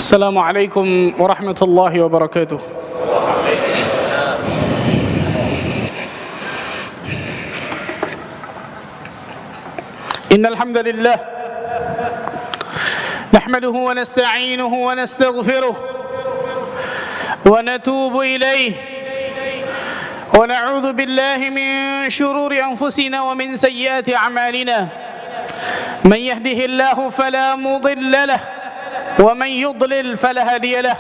السلام عليكم ورحمة الله وبركاته. إن الحمد لله نحمده ونستعينه ونستغفره ونتوب إليه ونعوذ بالله من شرور أنفسنا ومن سيئات أعمالنا. من يهده الله فلا مضل له ومن يضلل فلا هادي له.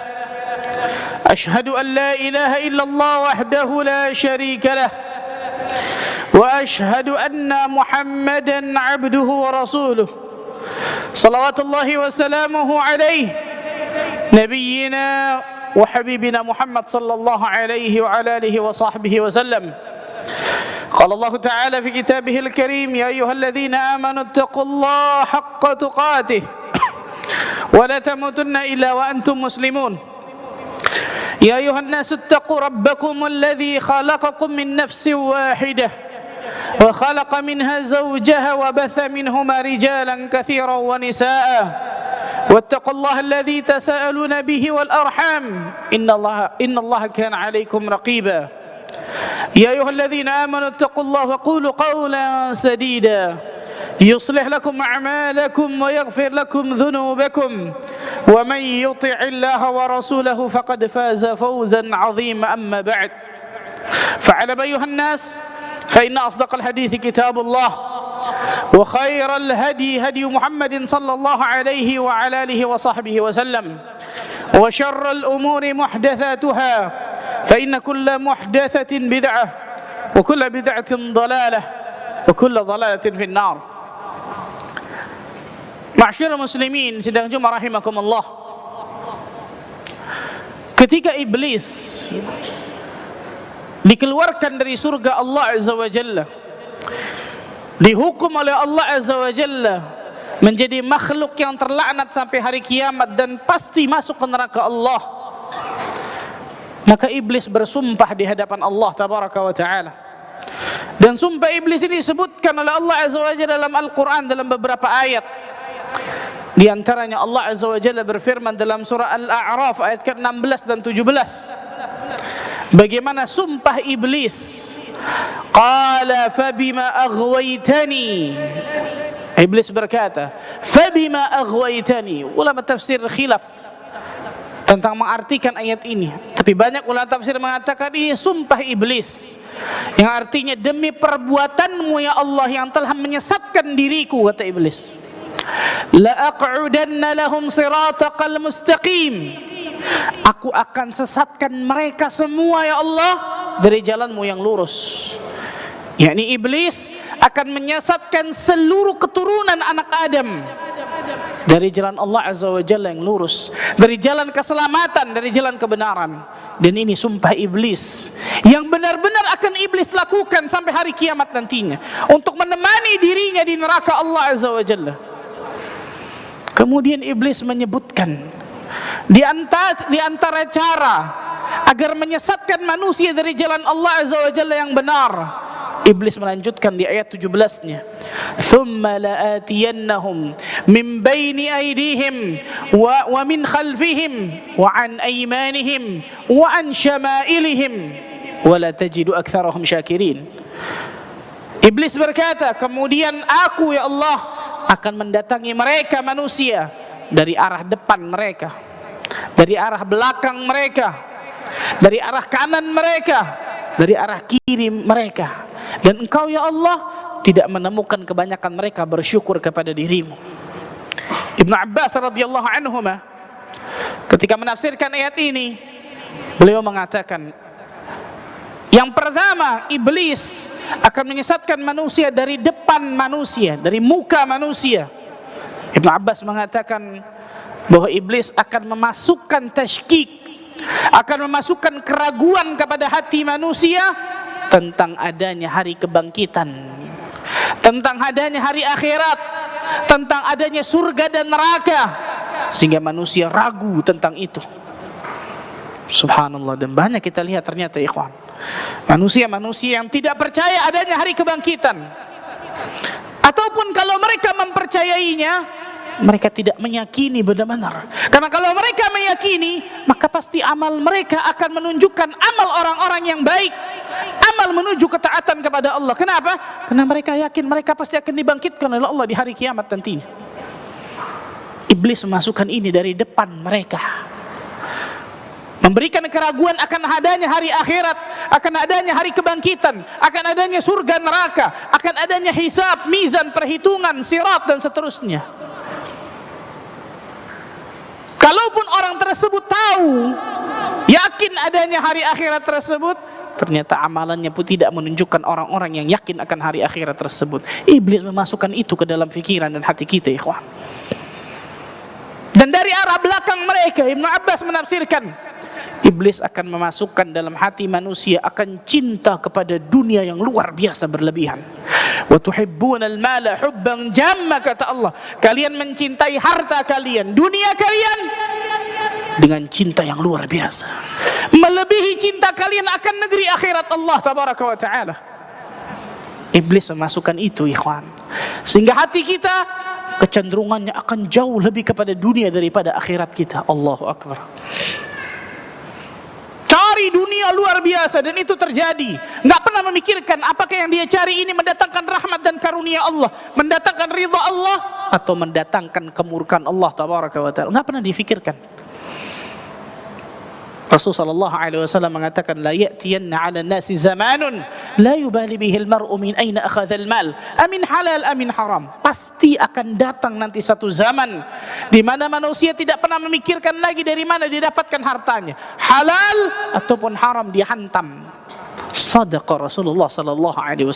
أشهد أن لا إله إلا الله وحده لا شريك له وأشهد أن محمدا عبده ورسوله صلوات الله وسلامه عليه نبينا وحبيبنا محمد صلى الله عليه وعلى آله وصحبه وسلم. قال الله تعالى في كتابه الكريم: يا أيها الذين آمنوا اتقوا الله حق تقاته ولا تموتن إلا وأنتم مسلمون. يا أيها الناس اتقوا ربكم الذي خلقكم من نفس واحدة وخلق منها زوجها وبث منهما رجالا كثيرا ونساء واتقوا الله الذي تساءلون به والأرحام إن الله كان عليكم رقيبا. يا أيها الذين آمنوا اتقوا الله وقولوا قولا سديدا يصلح لكم أعمالكم ويغفر لكم ذنوبكم ومن يطع الله ورسوله فقد فاز فوزا عظيما. أما بعد فاعلموا أيها الناس فإن أصدق الحديث كتاب الله وخير الهدي هدي محمد صلى الله عليه وعلى آله وصحبه وسلم وشر الأمور محدثاتها فإن كل محدثة بدعة وكل بدعة ضلالة وكل ضلالة في النار. Ma'asyiral muslimin sidang Jumat rahimakumullah. Ketika iblis dikeluarkan dari surga Allah Azza wa Jalla, dihukum oleh Allah Azza wa Jalla menjadi makhluk yang terlaknat sampai hari kiamat dan pasti masuk ke neraka Allah, maka iblis bersumpah di hadapan Allah tabaraka wa taala. Dan sumpah iblis ini disebutkan oleh Allah Azza wa Jalla dalam Al-Quran dalam beberapa ayat. Di antaranya Allah Azza wa Jalla berfirman dalam surah Al-A'raf ayat ke-16 dan 17. Bagaimana sumpah iblis? Qala fabima aghwaytani. Iblis berkata, fabima aghwaytani. Ulama tafsir khilaf tentang mengartikan ayat ini, tapi banyak ulama tafsir mengatakan ini sumpah iblis, yang artinya demi perbuatanmu ya Allah yang telah menyesatkan diriku, kata iblis. La aq'udanna lahum siratal mustaqim. Aku akan sesatkan mereka semua ya Allah dari jalanmu yang lurus. Yakni iblis akan menyesatkan seluruh keturunan anak Adam dari jalan Allah Azza wa Jalla yang lurus, dari jalan keselamatan, dari jalan kebenaran. Dan ini sumpah iblis yang benar-benar akan iblis lakukan sampai hari kiamat nantinya untuk menemani dirinya di neraka Allah Azza wa Jalla. Kemudian iblis menyebutkan di antara cara agar menyesatkan manusia dari jalan Allah Azza wa Jalla yang benar, iblis melanjutkan di ayat 17-nya, thumma la'atiyannahum min baini aydihim wa min khalfihim wa an aymanihim wa an syama'ilihim wa la tajidu aktsarahum syakirin. Iblis berkata, kemudian aku ya Allah akan mendatangi mereka manusia dari arah depan mereka, dari arah belakang mereka, dari arah kanan mereka, dari arah kiri mereka. Dan engkau ya Allah tidak menemukan kebanyakan mereka bersyukur kepada dirimu. Ibnu Abbas radhiyallahu anhuma ketika menafsirkan ayat ini, beliau mengatakan, yang pertama, iblis akan menyesatkan manusia dari depan manusia, dari muka manusia. Ibnu Abbas mengatakan bahwa iblis akan memasukkan tasykik, akan memasukkan keraguan kepada hati manusia tentang adanya hari kebangkitan, tentang adanya hari akhirat, tentang adanya surga dan neraka, sehingga manusia ragu tentang itu. Subhanallah. Dan banyak kita lihat ternyata ikhwan, manusia-manusia yang tidak percaya adanya hari kebangkitan, ataupun kalau mereka mempercayainya, mereka tidak meyakini benar-benar. Karena kalau mereka meyakini, maka pasti amal mereka akan menunjukkan amal orang-orang yang baik, amal menuju ketaatan kepada Allah. Kenapa? Karena mereka yakin mereka pasti akan dibangkitkan oleh Allah di hari kiamat nanti. Iblis memasukkan ini dari depan mereka, memberikan keraguan akan adanya hari akhirat, akan adanya hari kebangkitan, akan adanya surga neraka, akan adanya hisab, mizan, perhitungan, sirat dan seterusnya. Kalaupun orang tersebut tahu, yakin adanya hari akhirat tersebut, ternyata amalannya pun tidak menunjukkan orang-orang yang yakin akan hari akhirat tersebut. Iblis memasukkan itu ke dalam pikiran dan hati kita, ikhwan. Dan dari arah belakang mereka, Ibnu Abbas menafsirkan, iblis akan memasukkan dalam hati manusia akan cinta kepada dunia yang luar biasa berlebihan. Wa tuhibbunal mala hubban jamma, kata Allah, kalian mencintai harta kalian, dunia kalian dengan cinta yang luar biasa, melebihi cinta kalian akan negeri akhirat Allah tabaraka wa taala. Iblis memasukkan itu, ikhwan, sehingga hati kita kecenderungannya akan jauh lebih kepada dunia daripada akhirat kita. Allahu akbar. Cari dunia luar biasa, dan itu terjadi. Nggak pernah memikirkan apakah yang dia cari ini mendatangkan rahmat dan karunia Allah, mendatangkan ridha Allah, atau mendatangkan kemurkaan Allah tabaraka wa ta'ala. Nggak pernah difikirkan. Rasulullah SAW mengatakan, la ya'tiyanna 'ala nasi zamanun la yubali bihil mar'u min aina akhadha al-mal amin halal amin haram. Pasti akan datang nanti satu zaman di mana manusia tidak pernah memikirkan lagi dari mana dia dapatkan hartanya, halal ataupun haram, dihantam. Sadaqa Rasulullah SAW.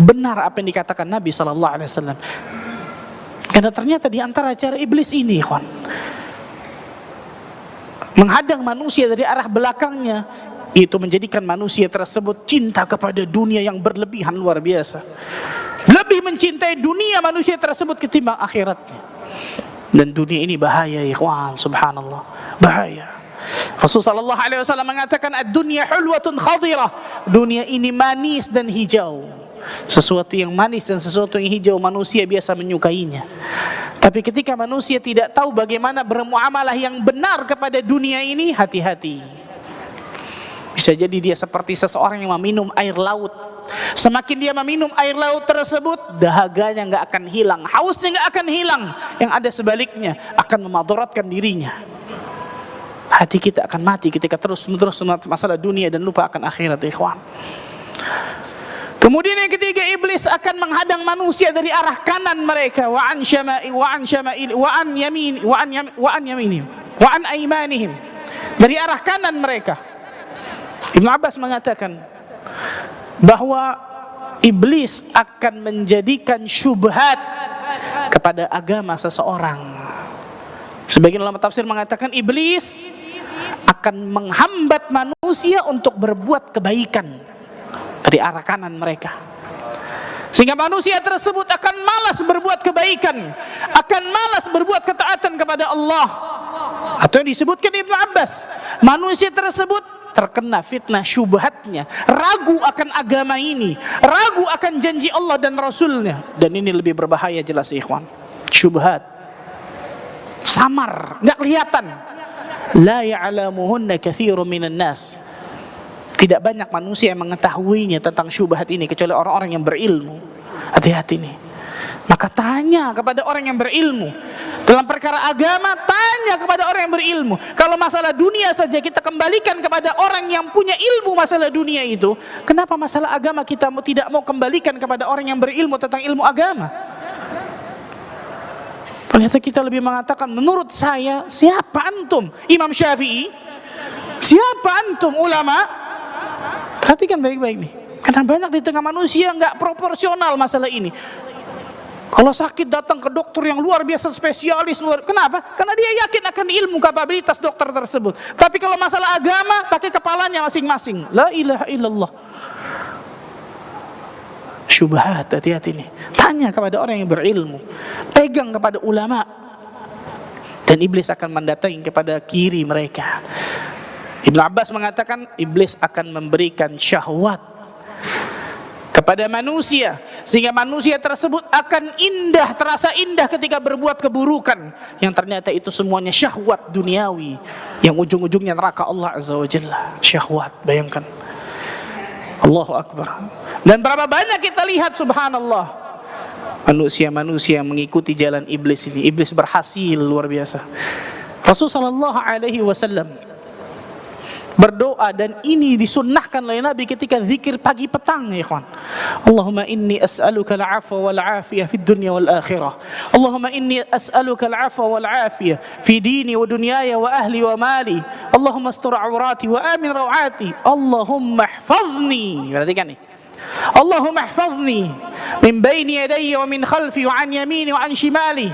Benar apa yang dikatakan Nabi SAW. Karena ternyata di antara cara iblis ini, ikhwan, menghadang manusia dari arah belakangnya, itu menjadikan manusia tersebut cinta kepada dunia yang berlebihan luar biasa, lebih mencintai dunia manusia tersebut ketimbang akhiratnya. Dan dunia ini bahaya, ikhwan, subhanallah, bahaya. Rasulullah SAW mengatakan, ad-dunya hulwatun khadirah, dunia ini manis dan hijau. Sesuatu yang manis dan sesuatu yang hijau manusia biasa menyukainya. Tapi ketika manusia tidak tahu bagaimana bermuamalah yang benar kepada dunia ini, hati-hati. Bisa jadi dia seperti seseorang yang meminum air laut. Semakin dia meminum air laut tersebut, dahaganya nggak akan hilang, hausnya nggak akan hilang. Yang ada sebaliknya, akan memadaratkan dirinya. Hati kita akan mati ketika terus-menerus masalah dunia dan lupa akan akhirat, ikhwan. Kemudian yang ketiga, iblis akan menghadang manusia dari arah kanan mereka, wa an aymanihim, dari arah kanan mereka. Ibnu Abbas mengatakan bahwa iblis akan menjadikan syubhat kepada agama seseorang. Sebagian ulama tafsir mengatakan iblis akan menghambat manusia untuk berbuat kebaikan dari arah kanan mereka, sehingga manusia tersebut akan malas berbuat kebaikan, akan malas berbuat ketaatan kepada Allah. Atau yang disebutkan Ibnu Abbas, manusia tersebut terkena fitnah syubhatnya, ragu akan agama ini, ragu akan janji Allah dan Rasulnya. Dan ini lebih berbahaya jelas, ikhwan. Syubhat samar, nggak kelihatan. La ya'lamuhunna katsirun minan nas. Tidak banyak manusia yang mengetahuinya tentang syubhat ini kecuali orang-orang yang berilmu. Hati-hati nih. Maka tanya kepada orang yang berilmu. Dalam perkara agama, tanya kepada orang yang berilmu. Kalau masalah dunia saja kita kembalikan kepada orang yang punya ilmu masalah dunia itu, kenapa masalah agama kita tidak mau kembalikan kepada orang yang berilmu tentang ilmu agama? Ternyata kita lebih mengatakan, menurut saya, siapa antum? Imam Syafi'i? Siapa antum? Ulama? Perhatikan baik-baik nih, karena banyak di tengah manusia nggak proporsional masalah ini. Kalau sakit datang ke dokter yang luar biasa spesialis, kenapa? Karena dia yakin akan ilmu kapabilitas dokter tersebut. Tapi kalau masalah agama, pakai kepalanya masing-masing. La ilaha illallah. Syubhat, hati-hati nih. Tanya kepada orang yang berilmu, pegang kepada ulama, dan iblis akan mendatangi kepada kiri mereka. Ibnu Abbas mengatakan iblis akan memberikan syahwat kepada manusia, sehingga manusia tersebut akan indah, terasa indah ketika berbuat keburukan yang ternyata itu semuanya syahwat duniawi yang ujung-ujungnya neraka Allah Azza wa Jalla. Syahwat, bayangkan. Allahu Akbar. Dan berapa banyak kita lihat, subhanallah, manusia-manusia yang mengikuti jalan iblis ini. Iblis berhasil luar biasa. Rasulullah sallallahu alaihi wasallam berdoa, dan ini disunnahkan oleh Nabi ketika zikir pagi petang, ya ikhwan. Allahumma inni as'aluka al-'afwa wal 'afiyah fid dunya wal akhirah. Allahumma inni as'aluka al-'afwa wal 'afiyah fi dini wa dunyaya wa ahli wa mali. Allahumma astur 'aurati wa amin rawati. Allahumma ihfazni. Perhatikan nih. Allahumma ihfazni min baini yadayya wa min khalfi wa an yamini wa an shimali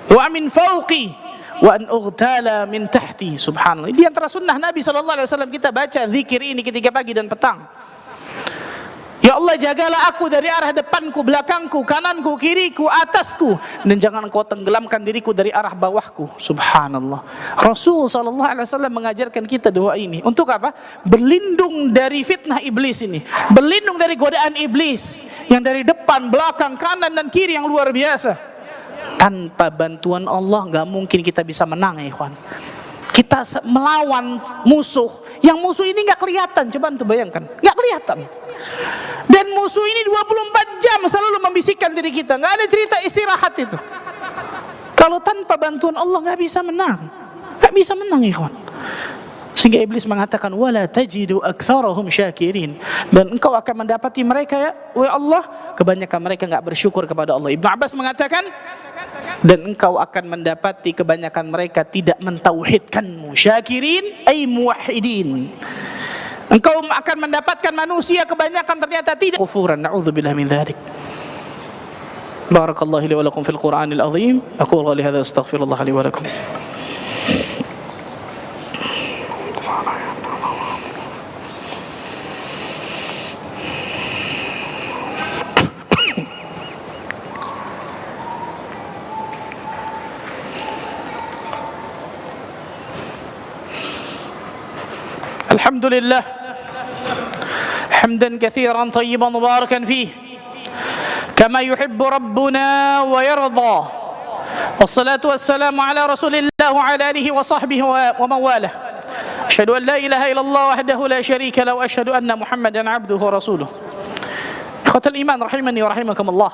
wa min fawqi wa an ughtala min tahti. Subhanallah. Di antara sunnah Nabi sallallahu alaihi wasallam kita baca zikir ini ketika pagi dan petang. Ya Allah, jagalah aku dari arah depanku, belakangku, kananku, kiriku, atasku, dan jangan Engkau tenggelamkan diriku dari arah bawahku. Subhanallah. Rasul sallallahu alaihi wasallam mengajarkan kita doa ini untuk apa? Berlindung dari fitnah iblis ini, berlindung dari godaan iblis yang dari depan, belakang, kanan dan kiri yang luar biasa. Tanpa bantuan Allah nggak mungkin kita bisa menang, ya ikhwan. Kita melawan musuh, yang musuh ini nggak kelihatan. Coba antum bayangkan, nggak kelihatan. Dan musuh ini 24 jam selalu membisikkan diri kita. Nggak ada cerita istirahat itu. Kalau tanpa bantuan Allah nggak bisa menang, nggak bisa menang, ya ikhwan. Sehingga iblis mengatakan, wala tajidu aktsarahum syakirin, dan engkau akan mendapati mereka, ya Allah, kebanyakan mereka nggak bersyukur kepada Allah. Ibnu Abbas mengatakan, dan engkau akan mendapati kebanyakan mereka tidak mentauhidkanmu. Syakirin ay muwahhidin. Engkau akan mendapatkan manusia kebanyakan ternyata tidak kufuran. Na'udzubillah min dzalik. Barakallahu li wa lakum fil Qur'anil azim. Aqulu li hadza astaghfirullah li wa lakum. الحمد لله حمدا كثيرا طيبا مباركا فيه كما يحب ربنا ويرضى والصلاة والسلام على رسول الله وعلى آله وصحبه ومن والاه أشهد أن لا إله إلا الله وحده لا شريك له وأشهد أن محمدا عبده ورسوله. إخوة الإيمان رحمني ورحمكم الله.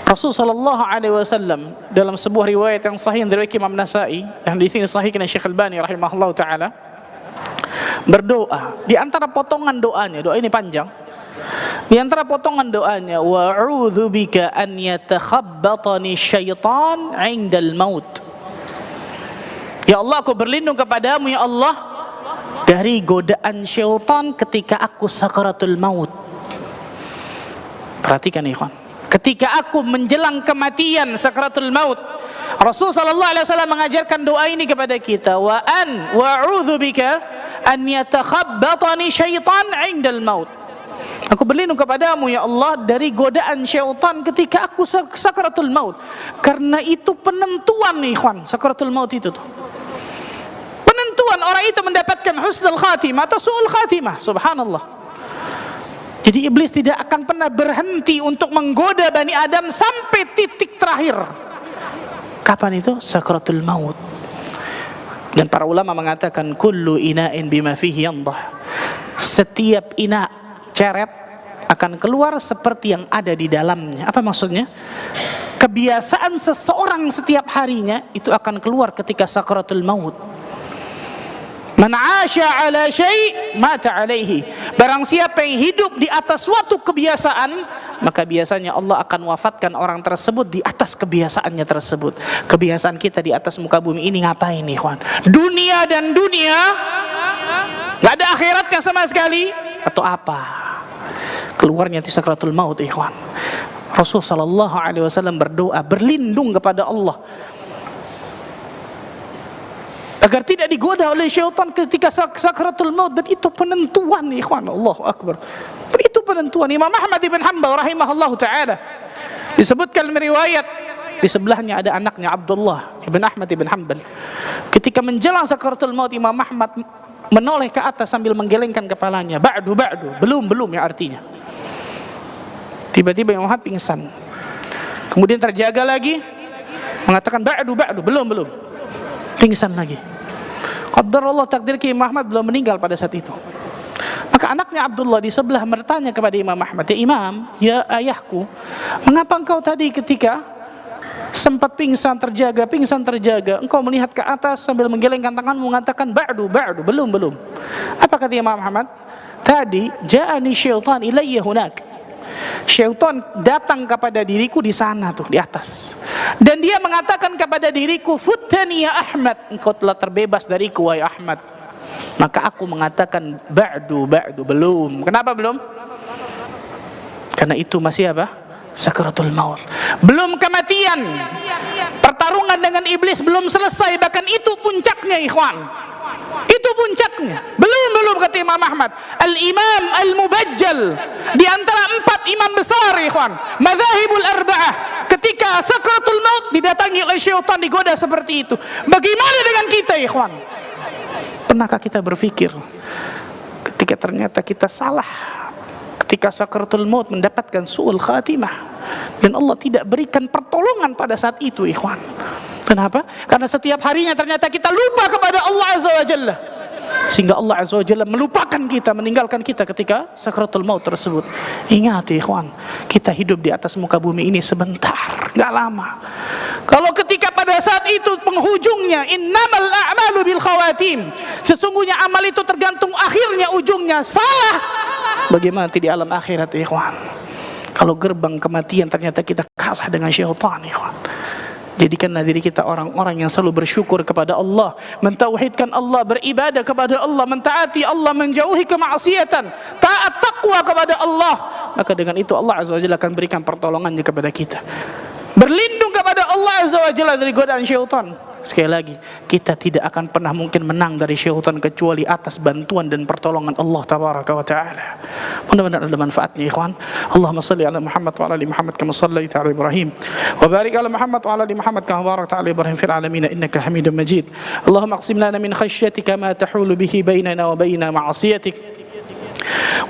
Rasul sallallahu alaihi wasallam dalam sebuah riwayat yang sahih dari Imam Nasa'i yang di sini sahihkan Syekh Albani rahimahullahu taala berdoa. Di antara potongan doanya, doa ini panjang. Di antara potongan doanya, wa'udzu bika an yatakhabbatani syaitan 'indal maut. Ya Allah, aku berlindung kepadamu ya Allah dari godaan syaitan ketika aku sakaratul maut. Perhatikan ikhwan. Ketika aku menjelang kematian, sakaratul maut, Rasul sallallahu alaihi wasallam mengajarkan doa ini kepada kita, wa a'udzu bika an yatakhabbatani syaitan 'indal maut. Aku berlindung kepadamu ya Allah dari godaan syaitan ketika aku sakaratul maut. Karena itu penentuan nih, ikhwan, sakaratul maut itu tuh. Penentuan orang itu mendapatkan husnul khatimah atau su'ul khatimah. Subhanallah. Jadi iblis tidak akan pernah berhenti untuk menggoda Bani Adam sampai titik terakhir. Kapan itu? Sakaratul maut. Dan para ulama mengatakan kullu ina'in bima fihi yandah. Setiap ina ceret akan keluar seperti yang ada di dalamnya. Apa maksudnya? Kebiasaan seseorang setiap harinya itu akan keluar ketika sakaratul maut. Man 'asha 'ala syai' mata 'alaihi. Barang siapa yang hidup di atas suatu kebiasaan, maka biasanya Allah akan wafatkan orang tersebut di atas kebiasaannya tersebut. Kebiasaan kita di atas muka bumi ini ngapain nih, ikhwan? Dunia dan dunia, enggak ada akhiratnya sama sekali atau apa? Keluarnya di sakaratul maut, ikhwan. Rasul sallallahu alaihi wasallam berdoa berlindung kepada Allah agar tidak digoda oleh syaitan ketika sakaratul maut. Dan itu penentuan, ikhwan. Allahu akbar. Itu penentuan. Imam Ahmad ibn Hanbal rahimahullahu taala disebutkan riwayat, di sebelahnya ada anaknya Abdullah ibn Ahmad ibn Hanbal. Ketika menjelang sakaratul maut, Imam Ahmad menoleh ke atas sambil menggelengkan kepalanya. Ba'du, belum ya artinya. Tiba-tiba Imam Ahmad pingsan. Kemudian terjaga lagi, mengatakan ba'du, belum. Pingsan lagi. Qadarullah takdir Imam Ahmad belum meninggal pada saat itu. Maka anaknya Abdullah di sebelah bertanya kepada Imam Ahmad, "Ya Imam, ya ayahku, mengapa engkau tadi ketika sempat pingsan terjaga, engkau melihat ke atas sambil menggelengkan tanganmu mengatakan ba'du, belum." Apa kata Imam Ahmad? Tadi ja'ani syaitan ilayya hunak. Syaitan datang kepada diriku di sana tuh, di atas. Dan dia mengatakan kepada diriku, "Futtani ya Ahmad, engkau telah terbebas dariku wahai Ahmad." Maka aku mengatakan ba'du, belum. Kenapa belum? Karena itu masih apa? Sakaratul maut. Belum kematian. Pertarungan dengan iblis belum selesai, bahkan itu puncaknya ikhwan. Itu puncaknya. Belum kata Imam Ahmad. Al-Imam Al-Mubajjal di antara 4 imam besar ikhwan, Madzhabul Arba'ah, ketika sakaratul maut didatangi oleh syaitan, digoda seperti itu. Bagaimana dengan kita ikhwan? Pernahkah kita berpikir ketika ternyata kita salah, ketika sakaratul maut mendapatkan su'ul khatimah dan Allah tidak berikan pertolongan pada saat itu ikhwan? Kenapa? Karena setiap harinya ternyata kita lupa kepada Allah Azza wa Jalla, sehingga Allah Azza wa Jalla melupakan kita, meninggalkan kita ketika sakaratul maut tersebut. Ingat ikhwan, kita hidup di atas muka bumi ini sebentar, gak lama. Kalau ketika pada saat itu penghujungnya, innamal a'malu bil khawatim, sesungguhnya amal itu tergantung akhirnya, ujungnya. Salah, bagaimana nanti di alam akhirat ikhwan? Kalau gerbang kematian ternyata kita kalah dengan syaitan ikhwan. Jadikanlah diri kita orang-orang yang selalu bersyukur kepada Allah, mentauhidkan Allah, beribadah kepada Allah, mentaati Allah, menjauhi kemaksiatan, taat takwa kepada Allah. Maka dengan itu Allah Azza wa Jalla akan berikan pertolongannya kepada kita. Berlindung kepada Allah Azza wa Jalla dari godaan syaitan. Sekali lagi, kita tidak akan pernah mungkin menang dari syaitan kecuali atas bantuan dan pertolongan Allah Tabaraka wa Ta'ala. Mudah-mudahan ada manfaatnya ikhwan. Allahumma salli ala Muhammad wa ala ali Muhammad kama sallaita ala Ibrahim wa barik ala Muhammad wa ala ali Muhammad kama barakta ala Ibrahim fil alamin innaka Hamidum Majid. Allahumma aqsim lana min khashyatika ma tahulu bihi bainana wa baina ma'asiyatik,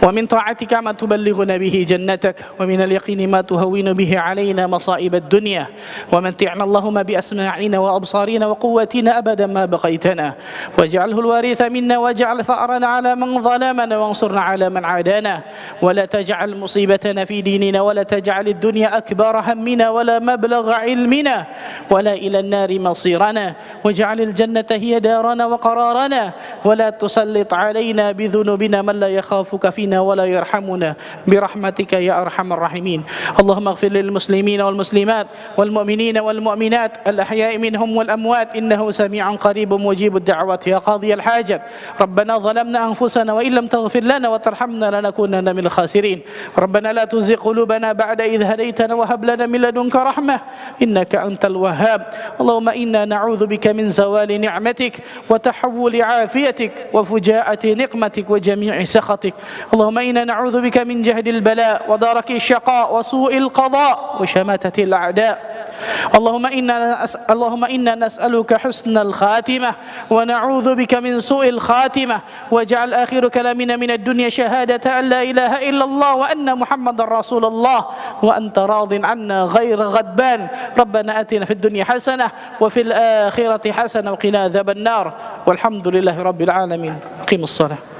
ومن طاعتك ما تبلغنا به جنتك، ومن اليقين ما تهون به علينا مصائب الدنيا، ومتعنا اللهم بأسماعنا وأبصارنا وقوتنا أبدا ما بقيتنا، واجعله الوارث منا، واجعل ثأرنا على من ظلمنا، وانصرنا على من عادانا، ولا تجعل مصيبتنا في ديننا، ولا تجعل الدنيا أكبر همنا ولا مبلغ علمنا ولا إلى النار مصيرنا، واجعل الجنة هي دارنا وقرارنا، ولا تسلط علينا بذنوبنا من لا يخافك فينا ولا يرحمنا برحمتك يا أرحم الراحمين. اللهم اغفر للمسلمين والمسلمات والمؤمنين والمؤمنات الأحياء منهم والأموات إنه سميع قريب مجيب الدعوات يا قاضي الحاجات. ربنا ظلمنا أنفسنا وإن لم تغفر لنا وترحمنا لنكونن من الخاسرين. ربنا لا تزغ قلوبنا بعد إذ هديتنا وهب لنا من لدنك رحمة إنك أنت الوهاب. اللهم إنا نعوذ بك من زوال نعمتك وتحول عافيتك وفجاءة نقمتك وجميع سخطك. اللهم إنا نعوذ بك من جهد البلاء ودرك الشقاء وسوء القضاء وشماتة الأعداء. اللهم إنا نسألك حسن الخاتمة ونعوذ بك من سوء الخاتمة، واجعل آخر كلامنا من الدنيا شهادة أن لا إله إلا الله وأن محمد رسول الله وأنت راض عنا غير غضبان. ربنا آتنا في الدنيا حسنة وفي الآخرة حسنة وقنا عذاب النار والحمد لله رب العالمين. قيموا الصلاة.